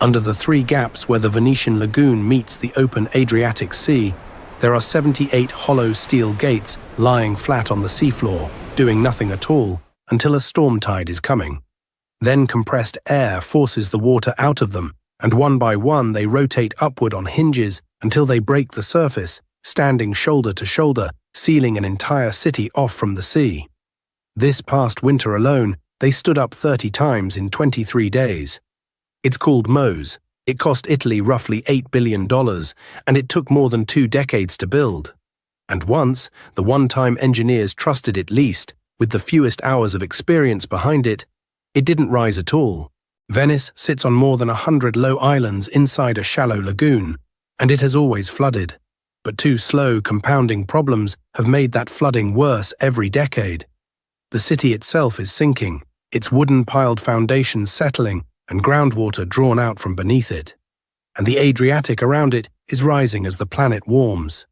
Under the three gaps where the Venetian lagoon meets the open Adriatic Sea, there are 78 hollow steel gates lying flat on the seafloor, doing nothing at all until a storm tide is coming. Then compressed air forces the water out of them, and one by one they rotate upward on hinges until they break the surface, standing shoulder to shoulder, sealing an entire city off from the sea. This past winter alone, they stood up 30 times in 23 days. It's called MOSE. It cost Italy roughly $8 billion, and it took more than 2 decades to build. And once, the one-time engineers trusted it least, with the fewest hours of experience behind it, it didn't rise at all. Venice sits on more than 100 low islands inside a shallow lagoon, and it has always flooded. But 2 slow, compounding problems have made that flooding worse every decade. The city itself is sinking, its wooden-piled foundations settling, and groundwater drawn out from beneath it. And the Adriatic around it is rising as the planet warms.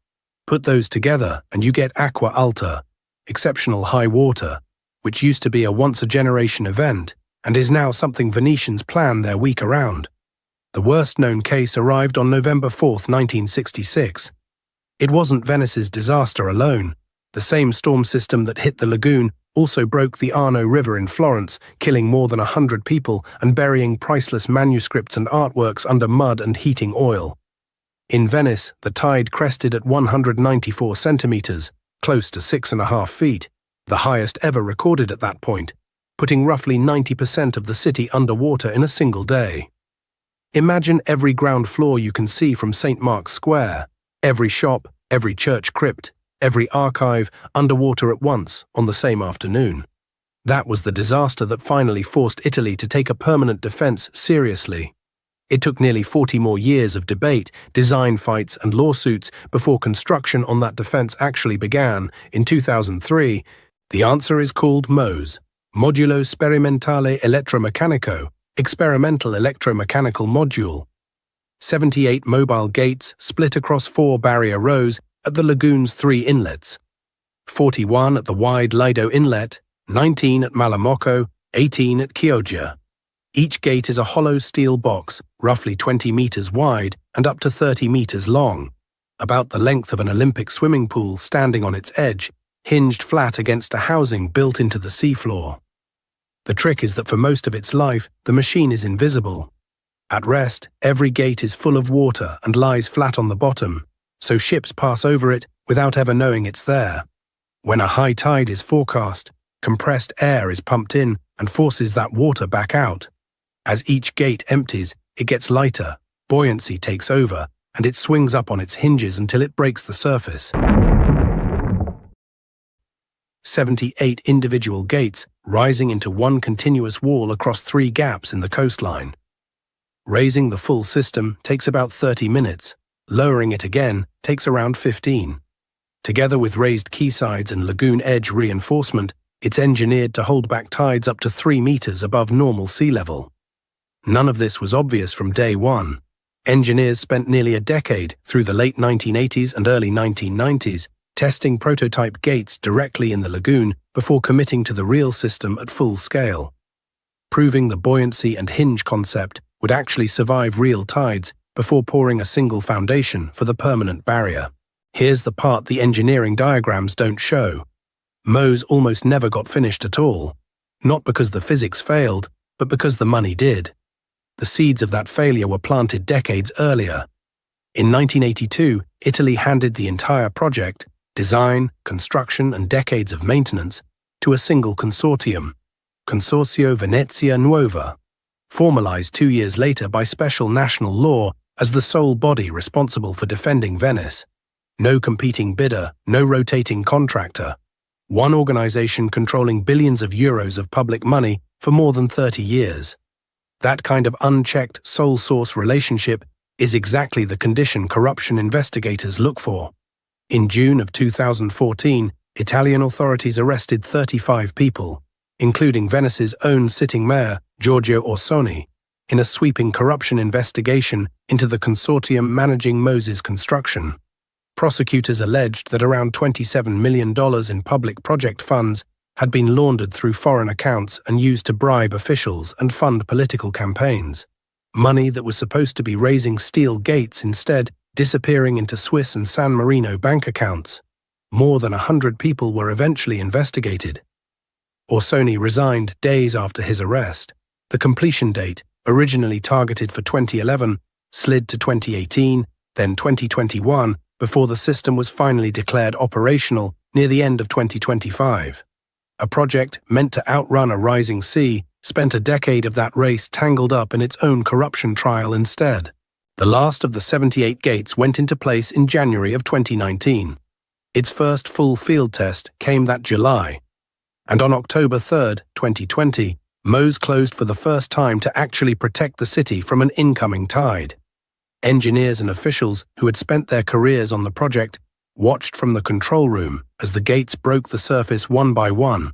Put those together and you get acqua alta, exceptional high water, which used to be a once-a-generation event and is now something Venetians plan their week around. The worst-known case arrived on November 4, 1966. It wasn't Venice's disaster alone. The same storm system that hit the lagoon also broke the Arno River in Florence, killing more than 100 people and burying priceless manuscripts and artworks under mud and heating oil. In Venice, the tide crested at 194 centimeters, close to 6.5 feet, the highest ever recorded at that point, putting roughly 90% of the city underwater in a single day. Imagine every ground floor you can see from St. Mark's Square, every shop, every church crypt, every archive underwater at once on the same afternoon. That was the disaster that finally forced Italy to take a permanent defense seriously. It took nearly 40 more years of debate, design fights, and lawsuits before construction on that defense actually began in 2003. The answer is called MOSE, Modulo Sperimentale Elettromeccanico, Experimental Electromechanical Module. 78 mobile gates split across 4 barrier rows at the lagoon's 3 inlets. 41 at the wide Lido Inlet, 19 at Malamocco, 18 at Chioggia. Each gate is a hollow steel box, roughly 20 meters wide and up to 30 meters long, about the length of an Olympic swimming pool standing on its edge, hinged flat against a housing built into the seafloor. The trick is that for most of its life, the machine is invisible. At rest, every gate is full of water and lies flat on the bottom, so ships pass over it without ever knowing it's there. When a high tide is forecast, compressed air is pumped in and forces that water back out. As each gate empties, it gets lighter, buoyancy takes over, and it swings up on its hinges until it breaks the surface. 78 individual gates rising into one continuous wall across 3 gaps in the coastline. Raising the full system takes about 30 minutes. Lowering it again takes around 15. Together with raised quaysides and lagoon edge reinforcement, it's engineered to hold back tides up to 3 meters above normal sea level. None of this was obvious from day one. Engineers spent nearly a decade through the late 1980s and early 1990s testing prototype gates directly in the lagoon before committing to the real system at full scale. Proving the buoyancy and hinge concept would actually survive real tides before pouring a single foundation for the permanent barrier. Here's the part the engineering diagrams don't show. MOSE almost never got finished at all, not because the physics failed, but because the money did. The seeds of that failure were planted decades earlier. In 1982, Italy handed the entire project, design, construction, and decades of maintenance, to a single consortium, Consorzio Venezia Nuova, formalized 2 years later by special national law as the sole body responsible for defending Venice. No competing bidder, no rotating contractor. One organization controlling billions of euros of public money for more than 30 years. That kind of unchecked sole-source relationship is exactly the condition corruption investigators look for. In June of 2014, Italian authorities arrested 35 people, including Venice's own sitting mayor, Giorgio Orsoni, in a sweeping corruption investigation into the consortium managing MOSE's construction. Prosecutors alleged that around $27 million in public project funds had been laundered through foreign accounts and used to bribe officials and fund political campaigns. Money that was supposed to be raising steel gates instead disappearing into Swiss and San Marino bank accounts. More than 100 people were eventually investigated. Orsoni resigned days after his arrest. The completion date, originally targeted for 2011, slid to 2018, then 2021, before the system was finally declared operational near the end of 2025. A project meant to outrun a rising sea spent a decade of that race tangled up in its own corruption trial instead. The last of the 78 gates went into place in January of 2019. Its first full field test came that July. And on October 3, 2020, MOSE closed for the first time to actually protect the city from an incoming tide. Engineers and officials who had spent their careers on the project watched from the control room as the gates broke the surface one by one.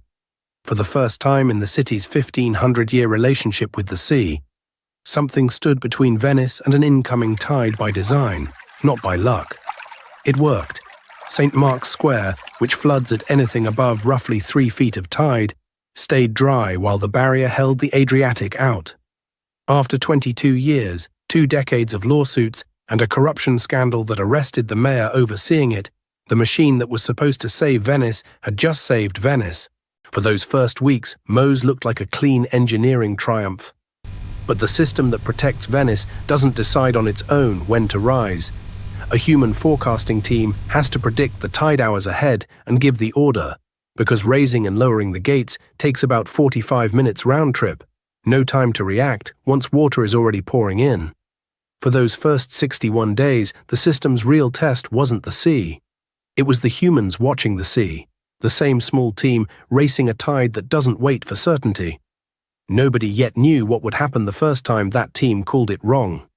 For the first time in the city's 1,500-year relationship with the sea, something stood between Venice and an incoming tide by design, not by luck. It worked. St. Mark's Square, which floods at anything above roughly 3 feet of tide, stayed dry while the barrier held the Adriatic out. After 22 years, 2 decades of lawsuits, and a corruption scandal that arrested the mayor overseeing it, the machine that was supposed to save Venice had just saved Venice. For those first weeks, MOSE looked like a clean engineering triumph. But the system that protects Venice doesn't decide on its own when to rise. A human forecasting team has to predict the tide hours ahead and give the order, because raising and lowering the gates takes about 45 minutes round trip. No time to react once water is already pouring in. For those first 61 days, the system's real test wasn't the sea. It was the humans watching the sea, the same small team racing a tide that doesn't wait for certainty. Nobody yet knew what would happen the first time that team called it wrong.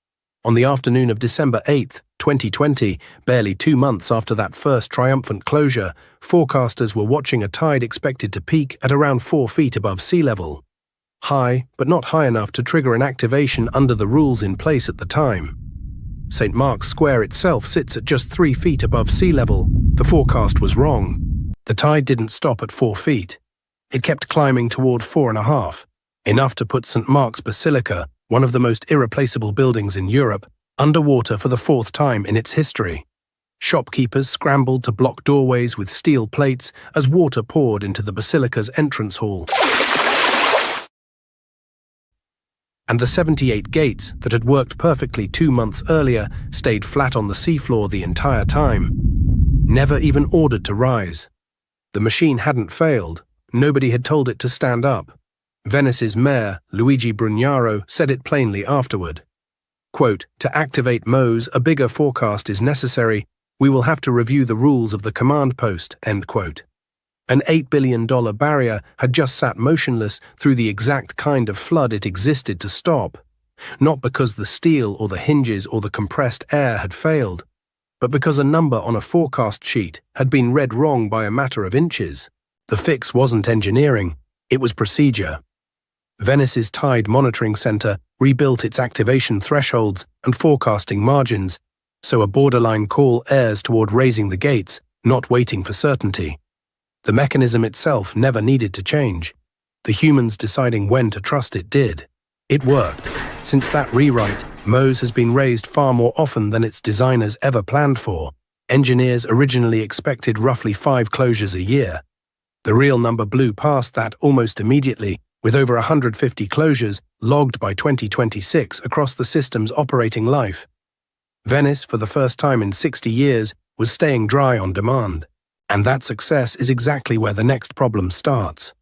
On the afternoon of December 8, 2020, barely 2 months after that first triumphant closure, forecasters were watching a tide expected to peak at around 4 feet above sea level. High, but not high enough to trigger an activation under the rules in place at the time. St. Mark's Square itself sits at just 3 feet above sea level. The forecast was wrong. The tide didn't stop at 4 feet. It kept climbing toward 4.5, enough to put St. Mark's Basilica, one of the most irreplaceable buildings in Europe, underwater for the 4th time in its history. Shopkeepers scrambled to block doorways with steel plates as water poured into the basilica's entrance hall. And the 78 gates that had worked perfectly 2 months earlier stayed flat on the seafloor the entire time, never even ordered to rise. The machine hadn't failed. Nobody had told it to stand up. Venice's mayor, Luigi Brugnaro, said it plainly afterward. Quote, "To activate MOSE, a bigger forecast is necessary. We will have to review the rules of the command post," end quote. An $8 billion barrier had just sat motionless through the exact kind of flood it existed to stop. Not because the steel or the hinges or the compressed air had failed, but because a number on a forecast sheet had been read wrong by a matter of inches. The fix wasn't engineering, it was procedure. Venice's Tide Monitoring Center rebuilt its activation thresholds and forecasting margins, so a borderline call errs toward raising the gates, not waiting for certainty. The mechanism itself never needed to change. The humans deciding when to trust it did. It worked. Since that rewrite, MOSE has been raised far more often than its designers ever planned for. Engineers originally expected roughly 5 closures a year. The real number blew past that almost immediately, with over 150 closures logged by 2026 across the system's operating life. Venice, for the first time in 60 years, was staying dry on demand. And that success is exactly where the next problem starts.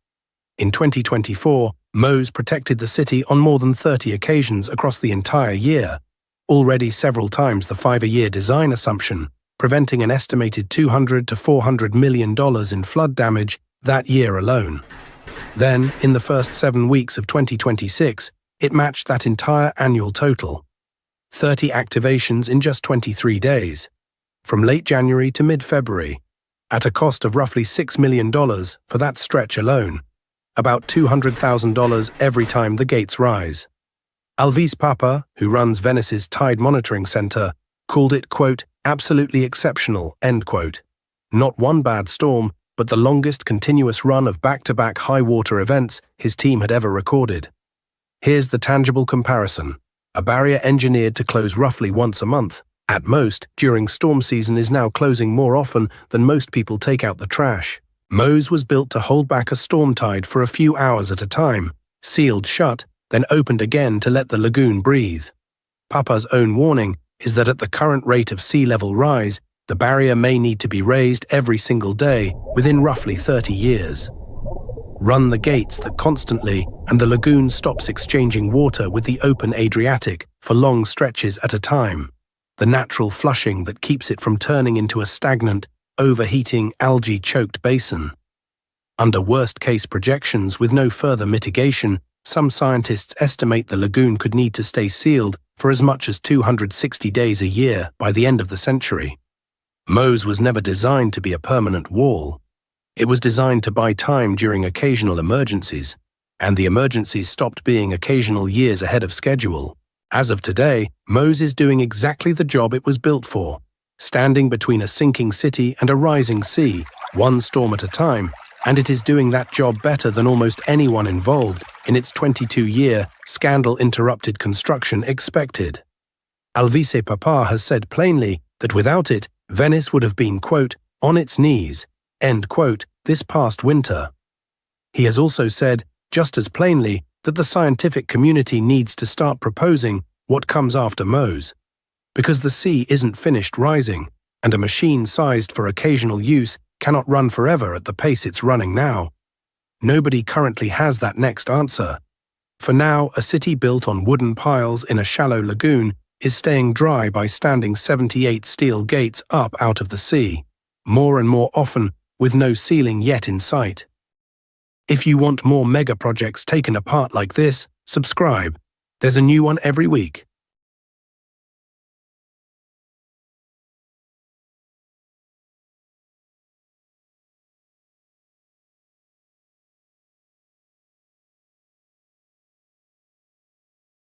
In 2024, MOSE protected the city on more than 30 occasions across the entire year, already several times the 5-a-year design assumption, preventing an estimated $200 to $400 million in flood damage that year alone. Then, in the first 7 weeks of 2026, it matched that entire annual total. 30 activations in just 23 days, from late January to mid-February, at a cost of roughly $6 million for that stretch alone, about $200,000 every time the gates rise. Alvise Papa, who runs Venice's Tide Monitoring Center, called it, quote, "absolutely exceptional," end quote. Not one bad storm, but the longest continuous run of back-to-back high-water events his team had ever recorded. Here's the tangible comparison. A barrier engineered to close roughly once a month, at most, during storm season is now closing more often than most people take out the trash. MOSE was built to hold back a storm tide for a few hours at a time, sealed shut, then opened again to let the lagoon breathe. Papa's own warning is that at the current rate of sea level rise, the barrier may need to be raised every single day within roughly 30 years. Run the gates that constantly, and the lagoon stops exchanging water with the open Adriatic for long stretches at a time. The natural flushing that keeps it from turning into a stagnant, overheating, algae-choked basin. Under worst-case projections with no further mitigation, some scientists estimate the lagoon could need to stay sealed for as much as 260 days a year by the end of the century. MOSE was never designed to be a permanent wall. It was designed to buy time during occasional emergencies, and the emergencies stopped being occasional years ahead of schedule. As of today, MOSE is doing exactly the job it was built for, standing between a sinking city and a rising sea, one storm at a time, and it is doing that job better than almost anyone involved in its 22-year, scandal-interrupted construction expected. Alvise Papa has said plainly that without it, Venice would have been, quote, on its knees, end quote, this past winter. He has also said, just as plainly, that the scientific community needs to start proposing what comes after MOSE, because the sea isn't finished rising, and a machine sized for occasional use cannot run forever at the pace it's running now. Nobody currently has that next answer. For now, a city built on wooden piles in a shallow lagoon is staying dry by standing 78 steel gates up out of the sea, more and more often with no ceiling yet in sight. If you want more mega projects taken apart like this, subscribe. There's a new one every week.